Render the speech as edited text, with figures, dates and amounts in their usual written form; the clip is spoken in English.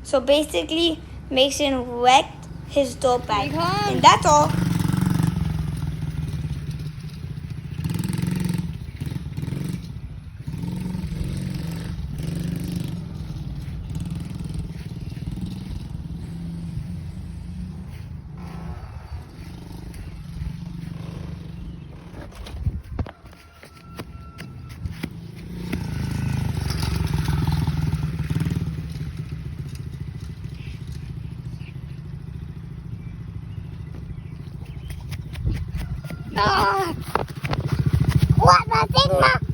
So basically, Mason wrecked his door bag. Here he comes. And that's all. Ah! What the thing, Ma?